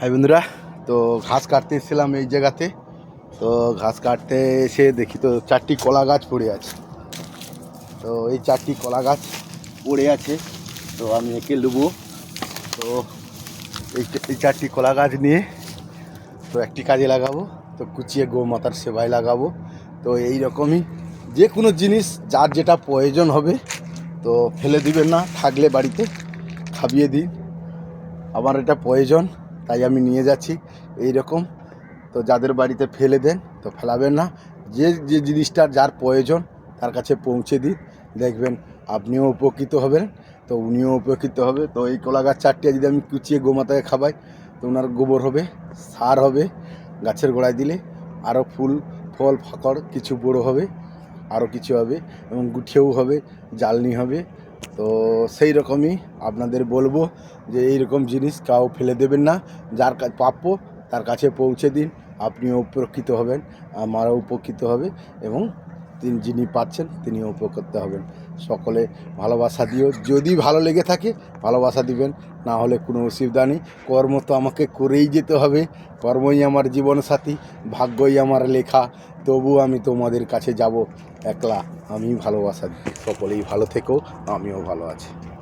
High বন্ধুরা, তো ঘাস কাটতে এসেছিলাম এই জায়গাতে। তো ঘাস কাটতে এসে দেখি তো 4টি কলা গাছ পড়ে আছে। তো এই 4টি কলা গাছ পড়ে আছে, তো আমি একে নেবো। তো এই 4টি কলা গাছ নিয়ে তো একটি কাজে লাগাবো, তো কুচিয়ে গোমাতার সেবায় লাগাবো। তো এই রকমই যে কোনো জিনিস যার যেটা প্রয়োজন হবে তো ফেলে দিবেন না, থাকলে বাড়িতে খাবিয়ে দিন। আমার এটা প্রয়োজন তাই আমি নিয়ে যাচ্ছি এই রকম। তো যাদের বাড়িতে ফেলে দেন তো ফেলাবেন না, যে যে জিনিসটার যার প্রয়োজন তার কাছে পৌঁছে দিন, দেখবেন আপনিও উপকৃত হবেন, তো উনিও উপকৃত হবে। তো এই কলা গাছ 4টি যদি আমি কুচিয়ে গোমাতাকে খাওয়াই তো ওনার গোবর হবে, সার হবে, গাছের গোড়ায় দিলে আরও ফুল ফল ফাকড় কিছু বড়ো হবে, আরও কিছু হবে এবং গুছিয়েও হবে, জ্বালনি হবে। তো সেই রকমই আপনাদের বলবো যে এই রকম জিনিস কাউ ফেলে দেবেন না, যার প্রাপ্য তার কাছে পৌঁছে দিন, আপনিও উপকৃত হবেন, আমারও উপকৃত হবে এবং যিনি পাচ্ছেন তিনিও উপকৃত হবেন। সকলে ভালোবাসা দিও, যদি ভালো লেগে থাকে ভালোবাসা দিবেন, না হলে কোনো অসুবিধা নেই। কর্ম তো আমাকে করেই যেতে হবে, কর্মই আমার জীবনসাথী, ভাগ্যই আমার লেখা। তবু আমি তোমাদের কাছে যাব একলা, আমি ভালোবাসা দিই। সকলেই ভালো থেকো, আমিও ভালো আছি।